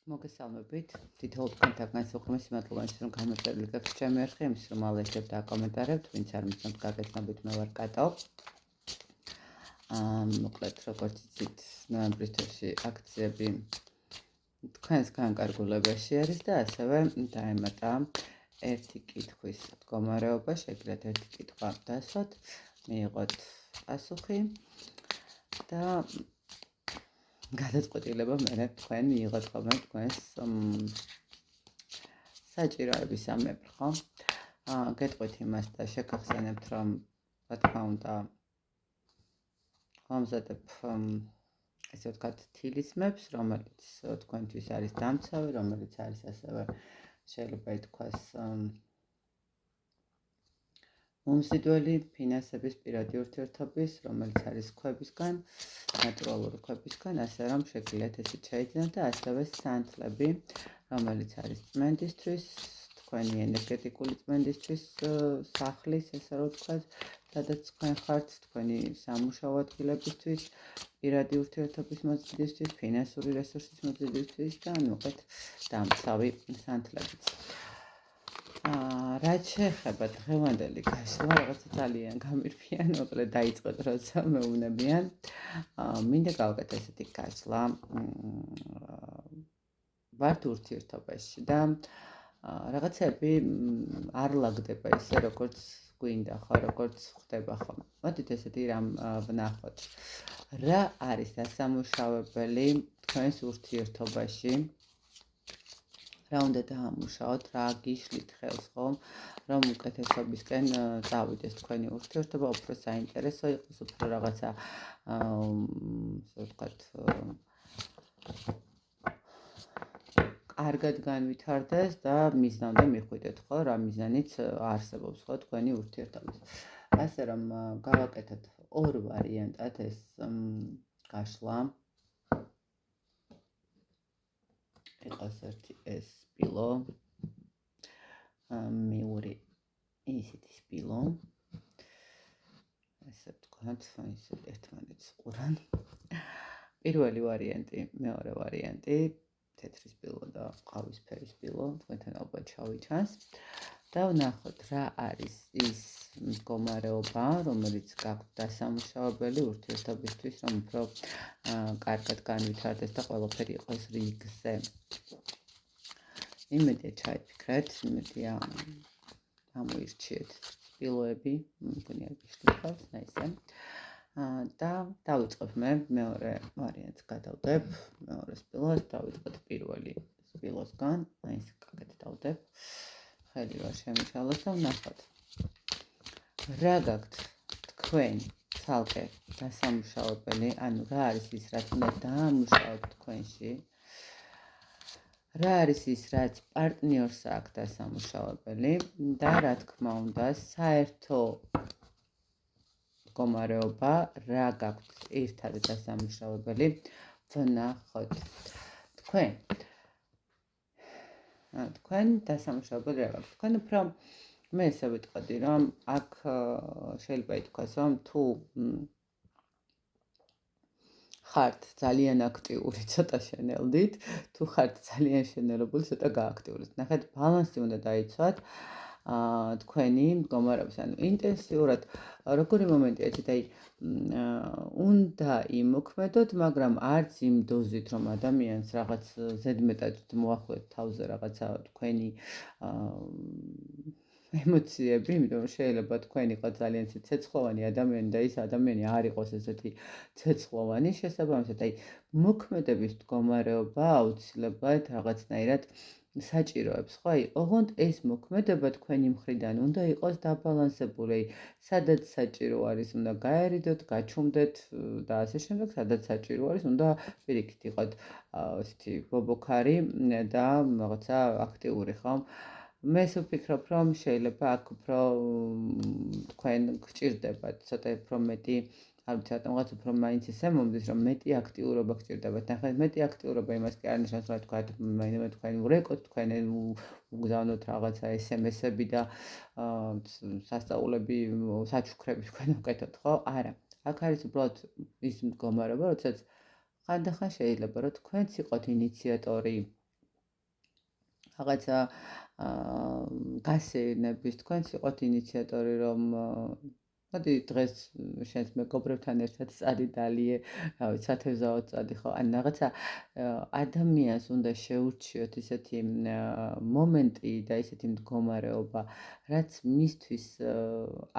მოგესალმებით. თითოეულ თქვენთაგან სიყვარულის მადლობა, რომ გამოწერილებს ჩემი არხი, იმის რომ ალექებთ და აკომენტარებთ, ვინც არ მიცნობთ გაგეცნობით მე ვარ კატო. მოკლედ, როგორც იცით, ნოემბრის თვეში აქციები თქვენსგან კარგულებაში არის და ასევე დაემატა ერთი კითხვის მდგომარეობა, შეგიძლიათ ერთი კითხვა დასვათ, მიიღოთ პასუხი და გადაწყვეტილება მერე თქვენ მიიღოთ ხოლმე თქვენს საჭიროების სამეფო, ხო? გეტყვით იმას და შეგახსენებთ, რომ რა თქმა უნდა ამზადებ ესე ვთქვათ თილისმებს, რომელიც თქვენთვის არის დამცავი, რომელიც არის ასევე შეიძლება ითქვას მომზიდველი ფინანსების პირადი ურთიერთობის, რომელიც არის ქვებისგან, ნატურალური ქვებისგან, ასე რომ შეგიძლიათ ესეც შეიძინოთ და ასევე სანთლები, რომელიც არის წმენდისთვის, თქვენი ენერგეტიკული წმენდისთვის სახლის, ესე რომ ვთქვათ, სადაც თქვენ ხართ, თქვენი სამუშაო ადგილებისთვის, პირადი ურთიერთობის მოძიებისთვის, ფინანსური რესურსის მოძიებისთვის და მოკლედ დამცავი სანთლებიც. რაც შეეხება დღევანდელი გასვლა, რაღაცა ძალიან გამირფიან, მოკლედ დაიწყეთ როცა მეუბნებიან. მინდა გავაკეთო ესეთი გასვლა. ვართ ურთიერთობაში და რაღაცები არ ლაგდება ისე, როგორც გვინდა ხო, როგორც ხდება ხო. მოდით ესეთი რამ ვნახოთ. რა არის დასამუშავებელი თქვენს ურთიერთობაში? რა უნდა დაამუშაოთ, რა გიშლით ხელს ხომ, რომ უკეთესობისკენ წავიდეს თქვენი ურთიერთობა, უფრო საინტერესო იყოს, უფრო რაღაცა ასე ვთქვათ, კარგად განვითარდეს და მიზნამდე მიხვიდეთ, ხო, რა მიზანიც არსებობს, ხო, თქვენი ურთიერთობის. ასე რომ გავაკეთოთ ორ ვარიანტად ეს გაშლა. იყოს ერთი ეს სპილო, მეორე ისეთი სპილო, ესე ვთქვათ, ისე ერთმანეთს ყურან. პირველი ვარიანტი, მეორე ვარიანტი, თეთრი სპილო და ყავისფერი სპილო, თქვენთან ალბათ შავი ჩანს. და ვნახოთ რა არის ის მდგომარეობა, რომელიც გაქვთ დასამუშავებელი ურთიერთობისთვის, რომ უფრო კარგად განვითარდეს და ყველაფერი იყოს რიგზე. იმედია ჩაიფიქრეთ, იმედია ამოირჩიეთ სპილოები, მგონი არ გიშლით და ისე. და დავიწყებ მე მეორე ვარიანტს გადავდებ, მეორე სპილოს, დავიწყეთ პირველი სპილოსგან, ისე კარგად დავდებ. ხელი ვარ შემიშალოს და ვნახოთ. რა გაქვთ თქვენ ცალკე დასამუშავებელი, ანუ რა არის ის, რაც უნდა დაამუშავოთ თქვენში? რა არის ის, რაც პარტნიორს აქვს დასამუშავებელი და რა თქმა უნდა, საერთო მდგომარეობა, რა გაქვთ ერთად დასამუშავებელი, ვნახოთ. თქვენ დასამუშავებელი რა გაქვთ? თქვენ უფრო მე ესე ვიტყოდი, რომ აქ შეიძლება ითქვას, რომ თუ ხართ ძალიან აქტიური, ცოტა შენელდით, თუ ხართ ძალიან შენელებული, ცოტა გააქტიურდით. ნახეთ, ბალანსი უნდა დაიცვათ თქვენი მდგომარეობის, ანუ ინტენსიურად, როგორი მომენტია, აი, უნდა იმოქმედოთ, მაგრამ არც იმ დოზით, რომ ადამიანს რაღაც ზედმეტად მოახვლეთ თავზე რაღაცა თქვენი ემოციები, იმიტომ რომ შეიძლება თქვენ იყოთ ძალიან ცეცხლოვანი ადამიანი და ის ადამიანი არ იყოს ესეთი ცეცხლოვანი, შესაბამისად, აი, მოქმედების მდგომარეობა აუცილებლად რაღაცნაირად საჭიროებს, ხო? აი, ოღონდ ეს მოქმედება თქვენი მხრიდან უნდა იყოს დაბალანსებული, სადაც საჭირო არის, უნდა გაერიდოთ, გაჩუმდეთ და ასე შემდეგ, სადაც საჭირო არის, უნდა პირიქით იყოთ ესეთი ბობოქარი და რაღაცა აქტიური, ხო? მე ვფიქრობ, რომ შეიძლება აქ უფრო თქვენ გჭირდებათ, ცოტა უფრო მეტი, არ ვიცი, რატომღაც უფრო მაინც ისე მომდის, რომ მეტი აქტიურობა გჭირდებათ. ნახეთ, მეტი აქტიურობა იმას კი არ ნიშნავს, რომ თქვენ ვრეკოთ, თქვენ უგზავნოთ რაღაცა SMS-ები და სასწაულები, საჩუქრები თქვენ უკეთოთ, ხო? არა. აქ არის უბრალოდ ის მდგომარეობა, როდესაც ხანდახან შეიძლება, რომ თქვენც იყოთ ინიციატორი რაღაცა გასეირნების თქვენც იყოთ ინიციატორი რომ მოდი დღეს შენს მეგობრებთან ერთად წადიდალიე, რა ვიცი, სათევზაოდ წადი ხო? ან რაღაცა ადამიანს უნდა შეურჩიოთ ისეთი მომენტი და ისეთი მდგომარეობა, რაც მისთვის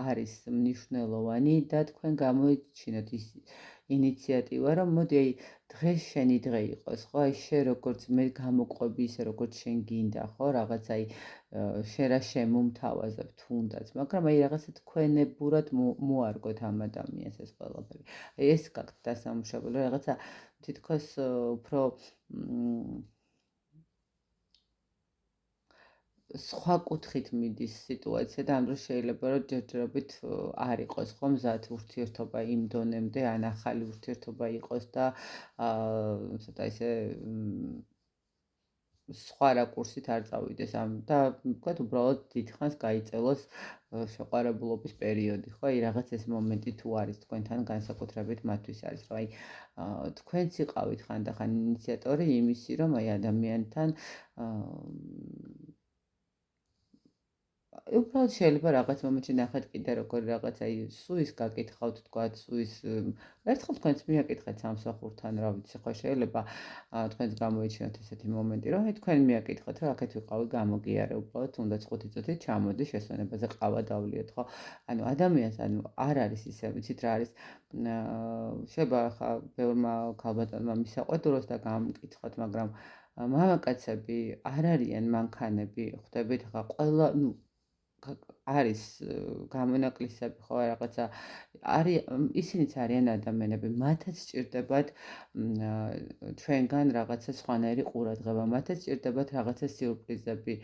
არის მნიშვნელოვანი და თქვენ გამოიჩინოთ ის ინიციატივა, რომ მოდი აი დღეს შენი დღე იყოს, ხო? აი შენ როგორც მე გამოყვები ისე როგორც შენ გინდა, ხო? რაღაც აი შენ რა შემომთავაზებ თუნდაც, მაგრამ აი რაღაცა თქვენებურად მოარგოთ ამ ადამიანს ეს ყველაფერი. აი ეს გაქვთ დასამუშავებელი, რაღაცა თითქოს უფრო სხვა კუთხით მიდის სიტუაცია და ამ დროს შეიძლება რომ ჯერჯერობით არ იყოს ხო მზად ურთიერთობა იმ დონემდე, ან ახალი ურთიერთობა იყოს და ცოტა ისე სხვა რაკურსით არ წავიდეს ამ და ვთქვათ უბრალოდ დიდხანს გაიწელოს შეყვარებულობის პერიოდი, ხო? აი რაღაც ეს მომენტი თუ არის თქვენთან განსაკუთრებით მათთვის არის, რომ აი თქვენც იყავით ხანდახან ინიციატორი იმისი, რომ აი ადამიანთან უბრალოდ შეიძლება რაღაც მომენტში ნახეთ კიდე როგორ რაღაც აი სუის გაკითხავთ თქვათ სუის ერთხელ თქვენც მიაკითხეთ სამსახურთან რა ვიცი ხო შეიძლება თქვენს გამოიჩინოთ ესეთი მომენტი რომ აი თქვენ მიაკითხეთ რომ აქეთ ვიყავი გამოგიარე უბრალოდ თუნდაც 5 წუთით ჩამოდი შესვენებაზე ყავა დავლიოთ ხო ანუ ადამიანს ანუ არ არის ისე ვიცით რა არის შეიძლება ხა ბევრმა ქალბატონმა მისაყვედუროს და გამკითხოთ მაგრამ მამაკაცები არ არიან მანქანები ხვდებით ხა ყველა ნუ არის გამონაკლისები ხო რაღაცა არის ისინიც არიან ადამიანები მათაც სჭირდებათ ჩვენგან რაღაცა სხვანაირი ყურადღება მათაც სჭირდებათ რაღაცა სიურპრიზები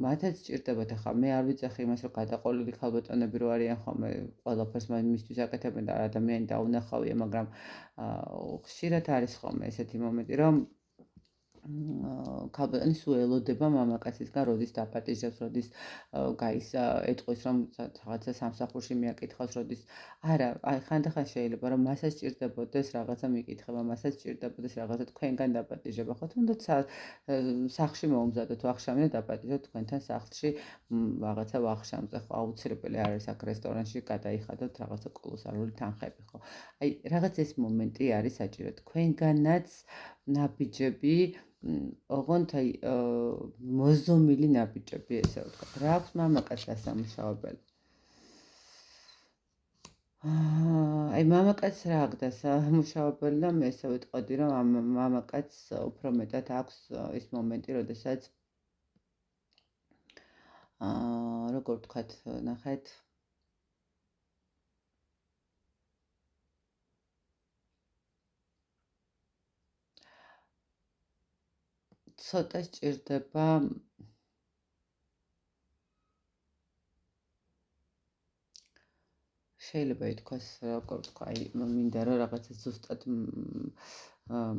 მათაც სჭირდებათ ახლა მე არ ვიცახი იმას რომ გადაყოლილი ქალბატონები რო არიან ხოლმე ყველაფერს მისთვის აკეთებენ და ადამიანი დაუნახავია მაგრამ ხშირად არის ხოლმე ესეთი მომენტი რომ ქალბატონი სულ ელოდება მამაკაცისგან, როდის დაპატიჟებს, როდის გაის ეტყვის, რომ რაღაცა სამსახურში მიაკითხავს, როდის არა, აი ხანდახან შეიძლება რომ მასაც სჭირდებოდეს რაღაცა მიკითხება, მასაც სჭირდებოდეს რაღაცა თქვენგან დაპატიჟება, ხო თუნდაც სახლში მოუმზადოთ, ვახშამდე დაპატიჟოთ თქვენთან სახლში რაღაცა ვახშამდე, ხო აუცილებელი არის აქ რესტორანში გადაიხადოთ რაღაცა კოლოსალური თანხები, ხო. აი რაღაც ეს მომენტი არის საჭირო თქვენგანაც ნაბიჯები ოღონდ აი მოზომილი ნაბიჯები ესე ვთქვათ. რა აქვს მამაკაცს დასამუშავებელი? აი მამაკაცს რა აქვს დასამუშავებელი და მე ესე ვიტყოდი რომ ამ მამაკაცს უფრო მეტად აქვს ის მომენტი, როდესაც როგორ ვთქვათ, ნახეთ ცოტა სჭირდება შეიძლება ითქვას როგორ ვთქვა, აი მინდა რომ რაღაცა ზუსტად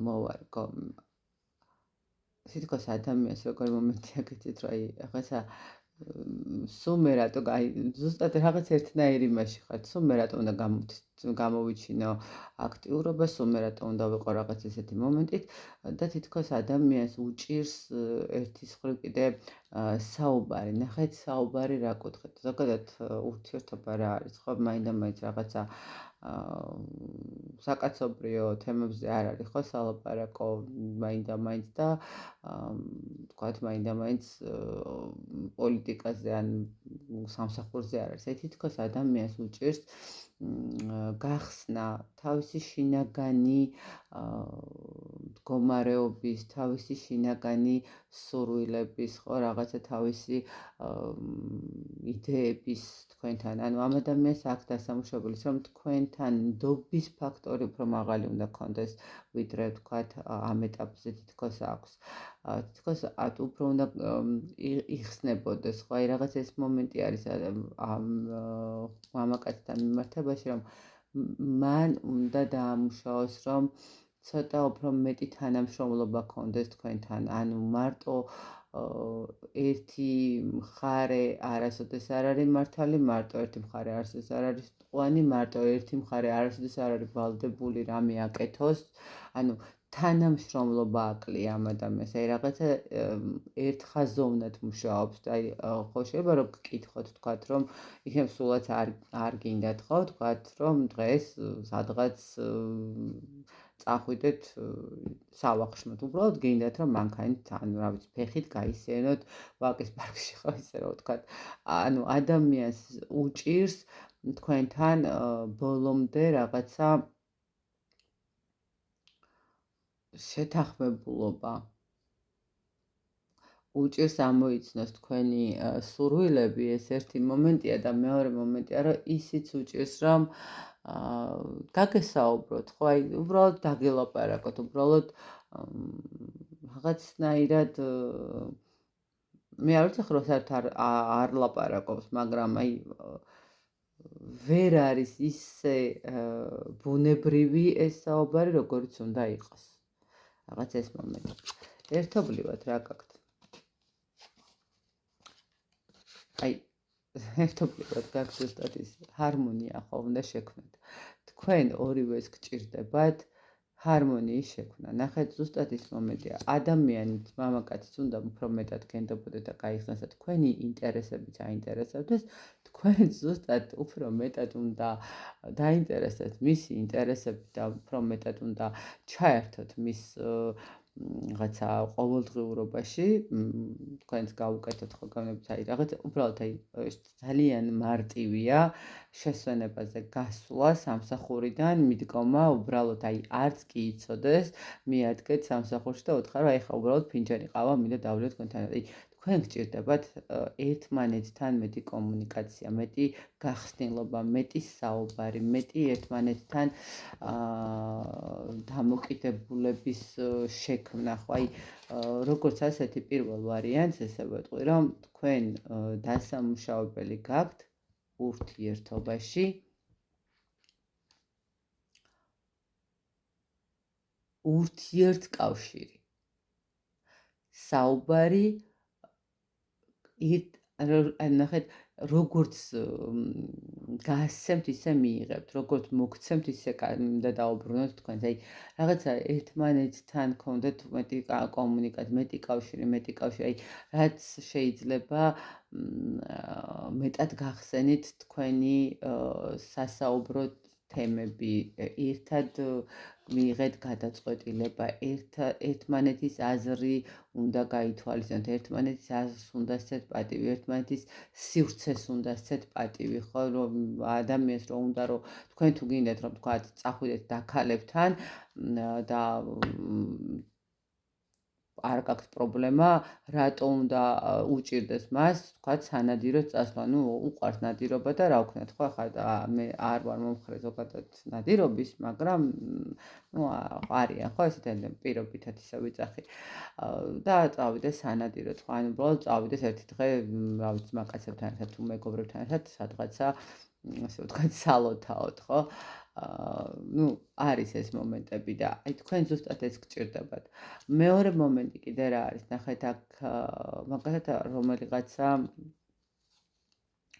მოვარგო. თითქოს ადამიანს როგორ მომენტი აკეთეთ, რომ აი რაღაცა სულ მე რატო აი ზუსტად რაღაც ერთნაირი იმაში ხარ, სულ მე რატო უნდა გამოვიჩინო აქტიურობა, სულ მე რატო უნდა ვიყო რაღაც ესეთი მომენტით და თითქოს ადამიანს უჭირს ერთის მხრივ კიდე საუბარი, ნახეთ საუბარი რა კუთხით. ზოგადად ურთიერთობა რა არის, ხო, მაინდა-მაინც რაღაცა საკაცობრიო თემებზე არ არის ხო სალაპარაკო მაინდა-მაინც და ვთქვათ მაინდა-მაინც პოლიტიკაზე ან სამსახურზე არ არის. აი თითქოს ადამიანს უჭირს გახსნა თავისი შინაგანი მდგომარეობის, თავისი შინაგანი სურვილების, ხო, რაღაცა თავისი იდეების თქვენთან. ანუ ამ ადამიანს აქვს დასამუშავებელი, რომ თქვენთან ნდობის ფაქტორი უფრო მაღალი უნდა გქონდეს, ვიდრე ვთქვათ ამ ეტაპზე თითქოს აქვს. თითქოს უფრო უნდა იხსნებოდეს, ხო, აი რაღაც ეს მომენტი არის ამ მამაკაცთან მიმართებაში, რომ მან უნდა დაამუშავოს, რომ ცოტა უფრო მეტი თანამშრომლობა გქონდეს თქვენთან, ანუ მარტო ერთი მხარე არასოდეს არ არის მართალი, მარტო ერთი მხარე არასოდეს არ არის მტყვანი, მარტო ერთი მხარე არასოდეს არ არის ვალდებული რამე აკეთოს. ანუ თანამშრომლობა აკლია ამ ადამიანს, აი რაღაცა ერთხაზოვნად მუშაობს და აი ხო შეიძლება რომ გკითხოთ თქვათ რომ იქნებ სულაც არ გინდათ ხო თქვათ რომ დღეს სადღაც წახვიდეთ სავახშმოთ უბრალოდ გინდათ რომ მანქანით ანუ რა ვიცი ფეხით გაისიენოთ ვაკის პარკში ხო ისე რომ თქვათ ანუ ადამიანს უჭირს თქვენთან ბოლომდე რაღაცა შეთანხმებულობა უჭირს ამოიცნოს თქვენი სურვილები ეს ერთი მომენტია და მეორე მომენტია რომ ისიც უჭირს რომ გაგესაუბროთ ხო აი უბრალოდ დაგელაპარაკოთ უბრალოდ რაღაცნაირად მე არ ვიცი ხო საერთოდ არ ლაპარაკობს მაგრამ აი ვერ არის ისე ბუნებრივი ეს საუბარი როგორც უნდა იყოს რაღაც ეს მომენტი. ერთობლივად რა გაქვთ? აი, ერთობლივად გაქვთ ზუსტად ის ჰარმონია ხო უნდა შექმნათ. თქვენ ორივეს გჭირდებათ ჰარმონიის შექმნა. ნახეთ ზუსტად ის მომენტია. ადამიანით მამაკაციც უნდა უფრო მეტად გენდობოდეთ და გაიხსნას და თქვენი ინტერესებიც აინტერესებდეს. თქვენ ზუსტად უფრო მეტად უნდა დაინტერესდეთ მისი ინტერესებით და უფრო მეტად უნდა ჩაერთოთ მის რაღაცა ყოველდღიურობაში თქვენს გაუკეთოთ ხო განებით აი რაღაც უბრალოდ აი ძალიან მარტივია შესვენებაზე გასვლა სამსახურიდან მიდგომა უბრალოდ აი არც კი იცოდეს მიადგეთ სამსახურში და უთხრა რომ აი ხა უბრალოდ ფინჯანი ყავა მინდა დავლიოთ თქვენთან აი თქვენ გჭირდებათ ერთმანეთთან მეტი კომუნიკაცია, მეტი გახსნილობა, მეტი საუბარი, მეტი ერთმანეთთან დამოკიდებულების შექმნა, ხო აი როგორც ასეთი პირველ ვარიანტს ესე ვეტყვი, რომ თქვენ დასამუშავებელი გაქვთ ურთიერთობაში ურთიერთკავშირი. საუბარი ნახეთ როგორც გასცემთ ისე მიიღებთ, როგორც მოგცემთ ისე უნდა დაუბრუნოთ თქვენს. აი რაღაცა ერთმანეთთან გქონდეთ მეტი კომუნიკაცია, მეტი კავშირი, აი რაც შეიძლება მეტად გახსენით თქვენი სასაუბრო თემები, ერთად მიიღეთ გადაწყვეტილება, ერთმანეთის აზრი უნდა გაითვალისწინოთ, ერთმანეთის აზრს უნდა სცეთ პატივი, ერთმანეთის სივრცეს უნდა სცეთ პატივი, ხო, რომ ადამიანს რომ უნდა რომ თქვენ თუ გინდათ რომ თქვა წახვიდეთ დაქალებთან და არ გაქვთ პრობლემა, რატო უნდა უჭირდეს მას, თქვა სანადიროს წასვლა, ну, უყვარს ნადირობა და რა ვქნათ, ხო, ახლა მე არ ვარ მომხრე ზოგადად ნადირობის, მაგრამ ну, არიან, ხო, ესეთი პირობითად ისე ვიძახი. და წავიდეს სანადიროდ, ხო, ანუ უბრალოდ წავიდეს ერთი დღე, რა ვიცი, მაკაცებთან ერთად თუ მეგობრებთან ერთად სადღაცა, ასე ვთქვათ, სალოთაოდ, ხო? ну, არის ეს მომენტები და აი თქვენ ზუსტად ეს გჭირდებათ. მეორე მომენტი კიდე რა არის, ნახეთ აქ მაგალითად რომელიღაცა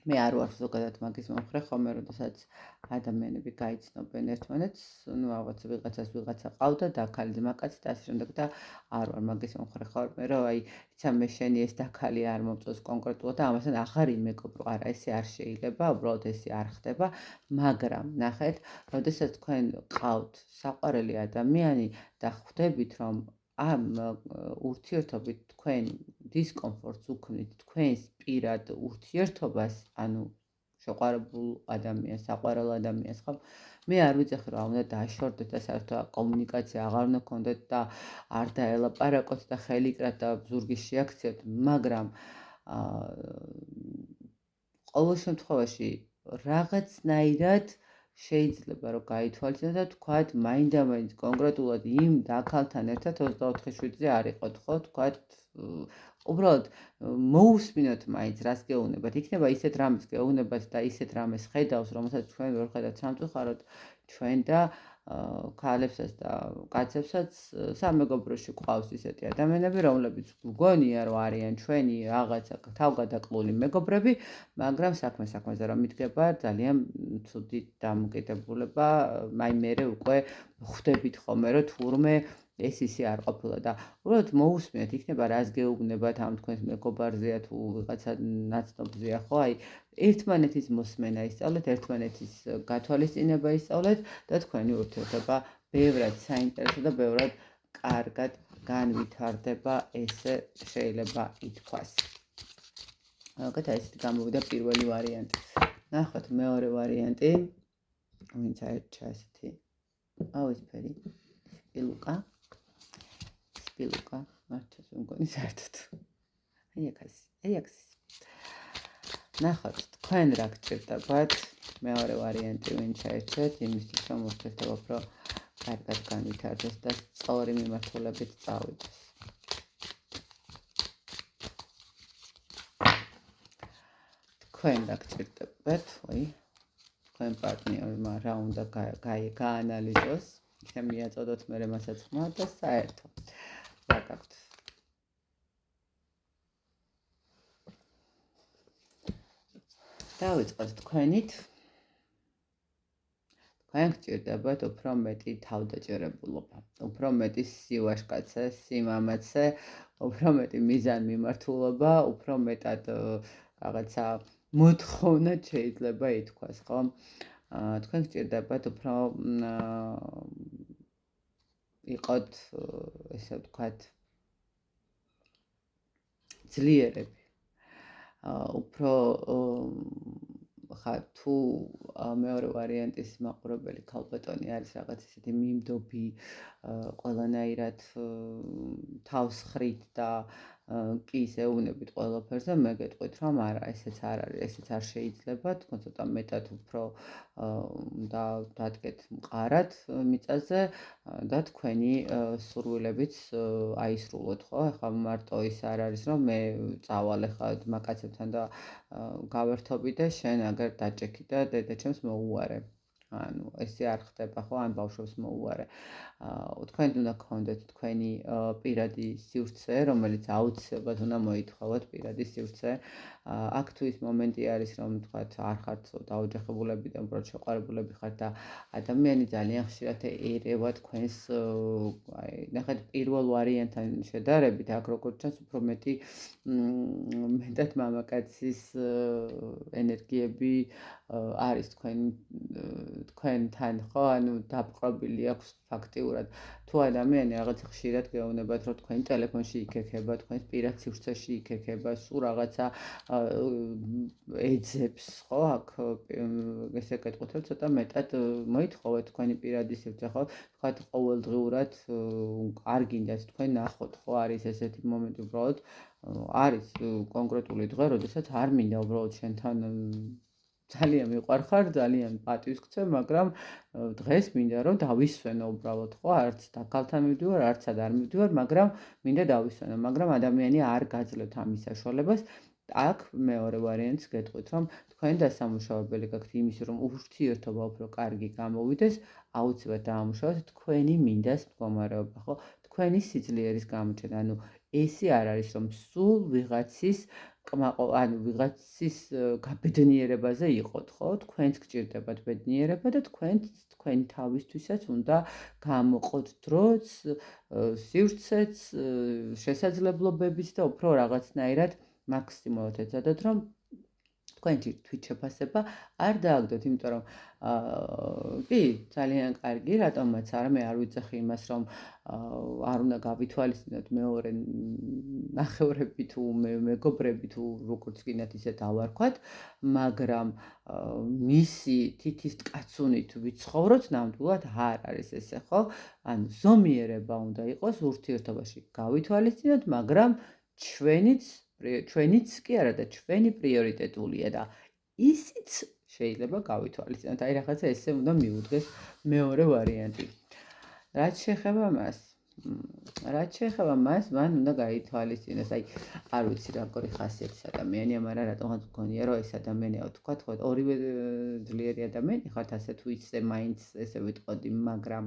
მე არ ვარ ზოგადად მაგის მომხრე ხოლმე, როდესაც ადამიანები გაიცნობენ ერთმანეთს, ну, ვიღაცას ვიღაცა ყავდა დაქალი მაკაცი და ასე შემდეგ და არ ვარ მაგის მომხრე ხოლმე, რომ აი, იცი მე შენი ეს დაქალი არ მომწონს კონკრეტულად და ამასთან აღარ იმეგობრო, არა, ესე არ შეიძლება, უბრალოდ ესე არ ხდება, მაგრამ ნახეთ, როდესაც თქვენ ყავთ საყვარელი ადამიანი და ხვდებით, რომ ამ ურთიერთობით თქვენ დისკომფორტს უქმნით თქვენს პირად ურთიერთობას, ანუ შეყვარებულ ადამიანს, საყვარელ ადამიანს, ხო? მე არ ვიცი რა უნდა დაშორდეთ და საერთოდ კომუნიკაცია აღარ უნდა გქონდეთ და არ დაელაპარაკოთ და ხელიკრათ და ზურგის შეაქციოთ, მაგრამ ყოველ შემთხვევაში რაღაცნაირად შეიძლება რომ გაითვალისწინოთ და თქვათ მაინდა-მაინც კონკრეტულად იმ დაქალთან ერთად 24/7-ზე არ იყოთ, ხო? თქვათ უბრალოდ მოусმინოთ მაინც რას გეუბნებათ. იქნება ისეთ რამეს გეუბნებათ და ისეთ რამეს ხედავს, რომელსაც ჩვენ ვერ ხედავთ სამწუხაროდ ჩვენ და ქალებსაც და კაცებსაც სამეგობროში გვყავს ისეთი ადამიანები, რომლებიც გგონია რომ არიან ჩვენი რაღაცა თავგადაკლული მეგობრები, მაგრამ საქმეზე რომ მიდგება ძალიან ცუდი დამოკიდებულება, აი მერე უკვე ხვდებით ხოლმე რომ თურმე ეს ისე არ ყოფილა და უბრალოდ მოусმენთ, იქნება რას გეუბნებათ ამ თქვენს მეგობარზეა თუ ვიღაცა ნაცნობზეა, ხო? აი, ერთმანეთის მოსმენა ისწავლეთ, ერთმანეთის გათვალისწინება ისწავლეთ და თქვენი ურთიერთობა ბევრად საინტერესო და ბევრად კარგად განვითარდება, ესე შეიძლება ითქვას. ალბათ ესეთი გამოვიდა პირველი ვარიანტი. ნახოთ მეორე ვარიანტი. ვინც აირჩა ესეთი ავისფერი სპილუკა მარჩას მგონი საერთოდ. აი აქ. ნახოთ თქვენ რა გჭირდებათ. მეორე ვარიანტი ვინც აირჩეთ იმისთვის რომ ურთიერთობა უფრო კარგად განვითარდეს და სწორი მიმართულებით წავიდეს. თქვენ რა გჭირდებათ, თქვენ პარტნიორმა რა უნდა გაანალიზოს, ისე მიაწოდოთ მერე მასაც ხმა და საერთო. რა გაქვთ? დავიწყოთ თქვენით. თქვენ გჭირდებათ უფრო მეტი თავდაჭერებულობა, უფრო მეტი სივაშკაცე, სიმამაცე, უფრო მეტი მიზანმიმართულობა, უფრო მეტად რაღაცა მოთხოვნად შეიძლება ითქვას, ხო? თქვენ გჭირდებათ უფრო იყოთ, ესე ვთქვათ, ძლიერები. უფრო ხა თუ მეორე ვარიანტის მაყურებელი ქალბატონი არის რაღაც ისეთი მიმდობი, ყველანაირად თავს ხრით და კი ეუბნებით ყველაფერზე, მე გეტყვით რომ არა, ესეც არ არის, ესეც არ შეიძლება, თქვენ ცოტა მეტად უფრო დადგეთ მყარად მიწაზე და თქვენი სურვილებიც აისრულოთ, ხო? ეხლა მარტო ის არ არის რომ მე წავალ ეხლა მაკაცებთან და გავერთობი და შენ აგერ დაჭექი და დედაჩემს მოუარე. ანუ ესე არ ხდება, ხო? ან ბავშვებს მოუარე. თქვენ უნდა გქონდეთ თქვენი პირადი სივრცე, რომელიც აუცილებლად უნდა მოითხოვოთ პირადი სივრცე. აქ თუ ის მომენტი არის, რომ თქვათ არ ხართ დაოჯახებულები და უბრალოდ შეყვარებულები ხართ და ადამიანი ძალიან ხშირად ერევა თქვენს, ნახეთ პირველ ვარიანტთან შედარებით, აქ როგორც ჩანს, უფრო მეტად მამაკაცის ენერგიები არის თქვენთან, ხო? ანუ დაპყრობილი აქვს ფაქტიურად. თუ ადამიანი რაღაც ხშირად გეუბნებათ, რომ თქვენ ტელეფონში იქექება, თქვენ პირად სივრცეში იქექება, სულ რაღაცა ეძებს, ხო? აქ ესე გეტყვით, რომ ცოტა მეტად მოითხოვეთ თქვენი პირადი სივრცე, ხო? თქვათ ყოველდღიურად არ გინდათ თქვენ ნახოთ, ხო? არის ესეთი მომენტი უბრალოდ არის კონკრეტული დღე, როდესაც არ მინდა უბრალოდ შენთან ძალიან მიყვარხარ, ძალიან პატივს გცე, მაგრამ დღეს მინდა რომ დავისვენო უბრალოდ, ხო? არც დაქალთან მივდივარ, არცად არ მივდივარ, მაგრამ მინდა დავისვენო, მაგრამ ადამიანი არ გაძლევთ ამის საშუალებას. აქ მეორე ვარიანტს გეტყვით, რომ თქვენ დასამუშავებელი გაქვთ იმის, რომ ურთიერთობა უფრო კარგი გამოვიდეს, აუცილებლად დაამუშავოთ თქვენი მინდას მდგომარეობა, ხო? თქვენი სიძლიერის გამოჩენა, ანუ ესი არ არის, რომ სულ ვიღაცის ვიღაცის გაბედნიერებაზე იყოთ, ხო? თქვენც გჭირდებათ ბედნიერება და თქვენ თავისთვისაც უნდა გამოყოთ დროც, სივრცეც, შესაძლებლობებიც და უფრო რაღაცნაირად მაქსიმალურად ეცადოთ, რომ თქვენი თვითშეფასება არ დააგდოთ, იმიტომ რომ კი, ძალიან კარგი, რატომაც არა, მე არ ვიცახი იმას, რომ არ უნდა გავითვალისწინოთ მეორე ნახევრები თუ მეგობრები თუ როგორც გინდათ ისე დავარქვათ, მაგრამ მისი თითის კაცუნით ვიცხოვროთ, ნამდვილად არ არის ესე, ხო? ანუ ზომიერება უნდა იყოს ურთიერთობაში. გავითვალისწინოთ, მაგრამ ჩვენიც კი არა და ჩვენი პრიორიტეტულია და ისიც შეიძლება გავითვალისწინოთ. აი რაღაცა ესე უნდა მიუდგეს მეორე ვარიანტი. რაც შეეხება მას, მან უნდა გაითვალისწინოს. აი, არ ვიცი როგორი ხასიათის ადამიანია, მაგრამ რატომღაც მგონია, რომ ეს ადამიანია, თქვათ, ხო, ორივე ძლიერი ადამიანი ხართ, ასე თუ ისე მაინც ესე ვიტყოდი, მაგრამ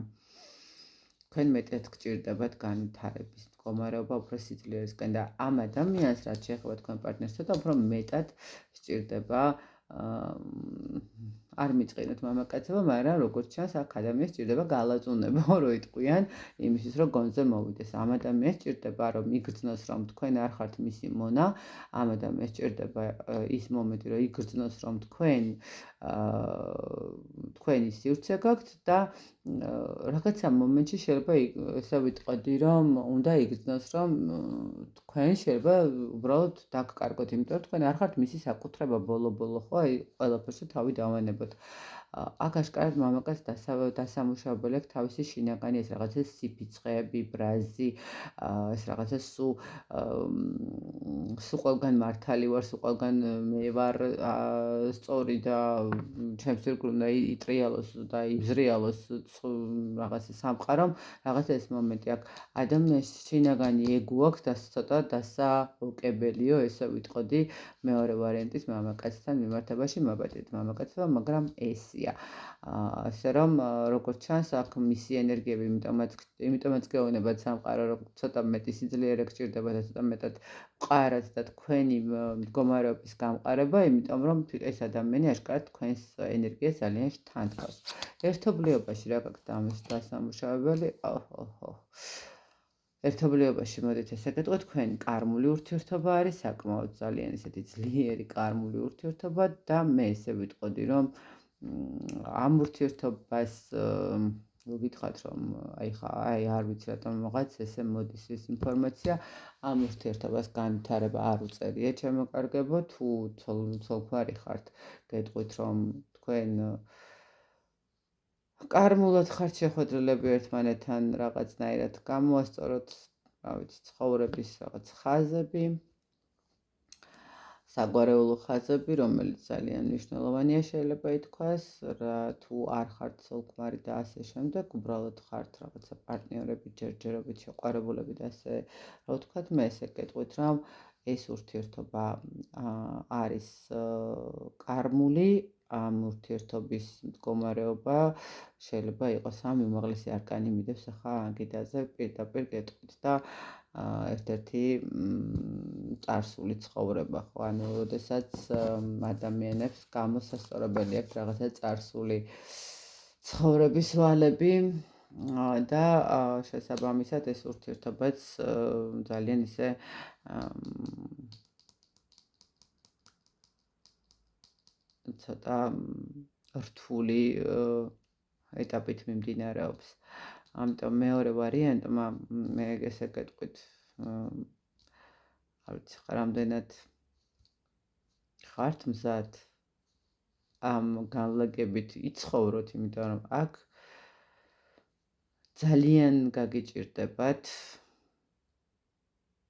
თქვენ მეტად გჭირდებათ განვითარების მდგომარეობა უფრო სიძლიერისკენ და ამ ადამიანს, რაც შეეხება თქვენ პარტნიორს, ცოტა უფრო მეტად სჭირდება არ მიწყინოთ მამაკაცებო, მაგრამ როგორც ჩანს, აქ ადამიანს სჭირდება გალაწუნება, რომ იტყვიან იმისთვის, რომ გონზე მოვიდეს. ამ ადამიანს სჭირდება, რომ იგრძნოს, რომ თქვენ არ ხართ მისი მონა, ამ ადამიანს სჭირდება ის მომენტი, რომ იგრძნოს, რომ თქვენი სივრცე გაქვთ და რაღაცა მომენტში შეიძლება ესე ვიტყოდი, რომ უნდა იგრძნოს, რომ თქვენ შეიძლება უბრალოდ დაგკარგოთ, იმიტომ რომ თქვენ არ ხართ მისი საკუთრება ბოლო-ბოლო, ხო, აი ყველაფერში თავი დავანებოთ. აქ ашკარად მამაკაც დასამუშავებელი აქვს თავისი შინაგანი ეს რაღაცა სიფიცხეები, ბრაზი, ეს რაღაცა სულ ყველგან მართალი ვარ, სულ ყველგან მე ვარ სწორი და ჩემს ირგვლივ უნდა იტრიალოს და იბზრიალოს რაღაცა სამყარომ, რაღაცა ეს მომენტი აქ ადამიანს შინაგანი ეგო აქვს და ცოტა დასაუკებელიო, ესე ვიტყოდი, მეორე ვარიანტის მამაკაცთან მიმართებაში მაბადეთ მამაკაცებო, მაგრამ ესია. ასე რომ როგორც ჩანს, აქ მისი ენერგიები, იმიტომაც გეუბნებათ სამყარო, რომ ცოტა მეტი სიძლიერე გჭირდება და ცოტა მეტად მყარად და თქვენი მდგომარეობის გამყარება, იმიტომ რომ ეს ადამიანი ашკარად თქვენს ენერგიას ძალიან შთანთქავს. ერთობლიობაში რა გაქვთ ამის დასამუშავებელი? ერთობლიობაში მოდით ესე გეტყვით, თქვენი კარმული ურთიერთობა არის საკმაოდ ძალიან ისეთი ძლიერი კარმული ურთიერთობა და მე ესე ვიტყოდი, რომ ამ ურთიერთობას გითხრათ, რომ აი არ ვიცი რატომ რაღაც ესე მოდის ეს ინფორმაცია, ამ ურთიერთობას განვითარება არ უწერია ჩემო კარგებო, თუ ცოლქვარი ხართ, გეტყვით, რომ თქვენ კარმულად ხართ შეხვედრილები ერთმანეთთან რაღაცნაირად გამოასწოროთ, რა ვიცი, ცხოვრების რაღაც ხაზები, საგვარეულო ხაზები, რომელიც ძალიან მნიშვნელოვანია შეიძლება ითქვას, თუ არ ხართ ცოლქმარი და ასე შემდეგ, უბრალოდ ხართ რაღაცა პარტნიორები, ჯერჯერობით შეყვარებულები და ასე, რა ვთქვათ, მე ესე გეტყვით, რომ ეს ურთიერთობა არის კარმული, ამ ურთიერთობის მდგომარეობა შეიძლება იყოს ამ უმაღლესი არკანი მიდევს ახლა ანგიდაზე პირდაპირ გეტყვით და ერთ-ერთი წარსული ცხოვრება, ხო, ანუ როდესაც ადამიანებს გამოსასწორებელი აქვს რაღაცა წარსული ცხოვრების ვალები და შესაბამისად ეს ურთიერთობაც ძალიან ისე ცოტა რთული ეტაპით მიმდინარეობს. ამიტომ მეორე ვარიანტმა მე ესე გეტყვით, არ ვიცი, რამდენად ხართ მზად ამ განლაგებით იცხოვროთ, იმიტომ რომ აქ ძალიან გაგიჭირდებათ,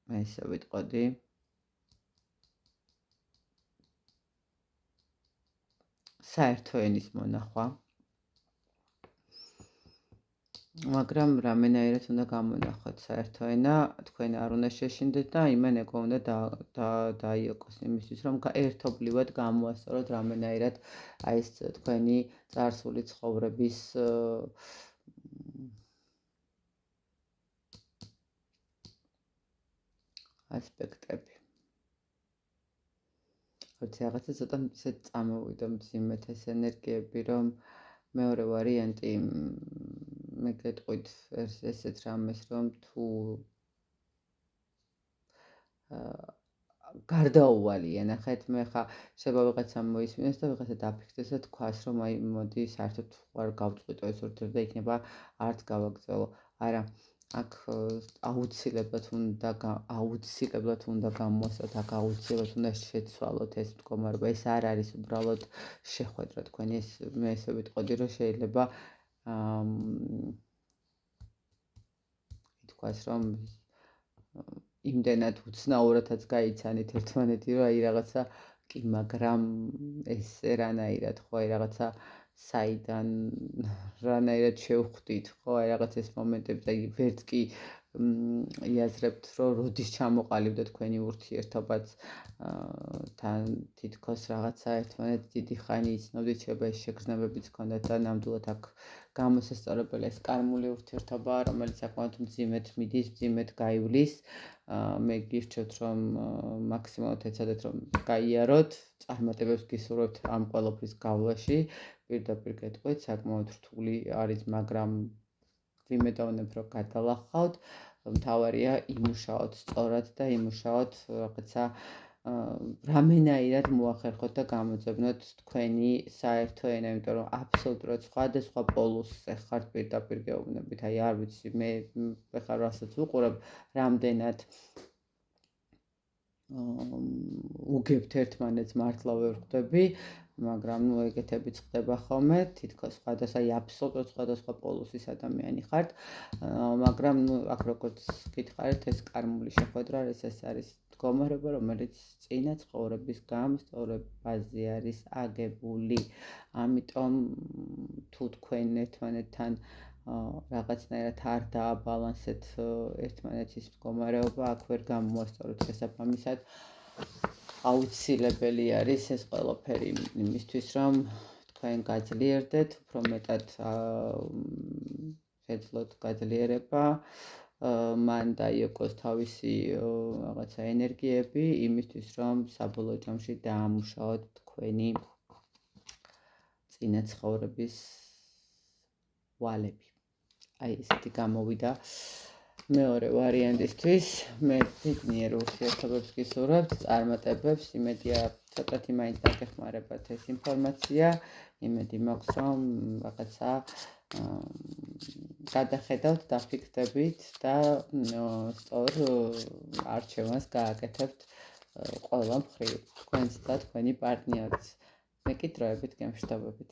მე ესე ვიტყოდი, საერთო ენის მონახვა, მაგრამ რამენაირად უნდა გამონახოთ საერთო ენა, თქვენ არ უნდა შეშინდეთ და იმენ ეგო უნდა დაიოკოს იმისთვის, რომ ერთობლივად გამოასწოროთ რამენაირად აი ეს თქვენი წარსული ცხოვრების ასპექტები. როცა რაღაცა ცოტა ისე წამოვიდა მძიმედ ეს ენერგიები, რომ მეორე ვარიანტი მე გეტყვით ესეთ რამეს, რომ თუ გარდაუვალია, ნახეთ, მე ხა შეიძლება ვიღაცამ მოისმინოს და ვიღაცა დაფიქრდეს და თქვას, რომ აი მოდი საერთოდ ვარ გავწყვიტო ეს ურთიერთობა და იქნება არც გავაგრძელო. არა, აქ აუცილებლად უნდა გამოსწოროთ, აქ აუცილებლად უნდა შეცვალოთ ეს მდგომარეობა. ეს არ არის უბრალოდ შეხვედრა თქვენი, ეს მე ესე ვიტყოდი, რომ შეიძლება ითქვას, რომ იმდენად უცნაურადაც გაიცანით ერთმანეთი, რომ აი რაღაცა კი, მაგრამ ეს რანაირად, ხო, აი რაღაცა საიდან რანაირად შევხვდით, ხო, აი რაღაც ეს მომენტები და ვერც კი იაზრებთ, რომ როდის ჩამოყალიბდა თქვენი ურთიერთობაც თან თითქოს რაღაცა ერთმანეთს დიდი ხანი იცნობდით, შეიძლება ეს შეგრძნებებიც ჰქონდათ და ნამდვილად აქ გამოსასწორებელი ეს კარმული ურთიერთობაა, რომელიც საკმაოდ მძიმედ მიდის, მძიმედ გაივლის. მე გირჩევთ, რომ მაქსიმალურად ეცადეთ, რომ გაიაროთ, წარმატებებს გისურვებთ ამ ყველაფრის გავლაში. პირდაპირ გეტყვით, საკმაოდ რთული არის, მაგრამ ვიმედოვნებ, რომ გადალახავთ. მთავარია იმუშაოთ სწორად და იმუშაოთ რაღაცა რამენაირად მოახერხოთ და გამოძებნოთ თქვენი საერთო ენა, იმიტომ რომ აბსოლუტურად სხვადასხვა პოლუსზე ხართ პირდაპირ გეუბნებით. აი არ ვიცი, მე ეხლა რასაც ვუყურებ, რამდენად უგებთ ერთმანეთს მართლა ვერ ხვდები, მაგრამ ნუ ეგეთებიც ხდება ხოლმე, თითქოს სხვადასხვა, აბსოლუტურად სხვადასხვა პოლუსის ადამიანი ხართ, მაგრამ ნუ აქ როგორც გითხარით, ეს კარმული შეხვედრა არის, ეს არის მდგომარეობა, რომელიც წინა ცხოვრების გამსწორებაზე არის აგებული. ამიტომ თუ თქვენ ერთმანეთთან რაღაცნაირად არ დააბალანსეთ ერთმანეთის მდგომარეობა, აქ ვერ გამოასწოროთ შესაბამისად. აუცილებელი არის ეს ყველაფერი იმისთვის, რომ თქვენ გაძლიერდეთ, უფრო მეტად შეძლოთ გაძლიერება, მან დაიოკოს თავისი რაღაცა ენერგიები იმისთვის, რომ საბოლოო ჯამში დაამუშაოთ თქვენი წინა ცხოვრების ვალები. აი ესეთი გამოვიდა მეორე ვარიანტისთვის. მე ძლიერ ურთიერთობებს გისურვებთ, წარმატებებს, იმედია ცოტათი მაინც დაგეხმარებათ ეს ინფორმაცია, იმედი მაქვს, რომ რაღაცა გადახედავთ, დაფიქრდებით და სწორ არჩევანს გააკეთებთ ყველა მხრივ, თქვენც და თქვენი პარტნიორის. მეკითროებით გემშვიდობებით.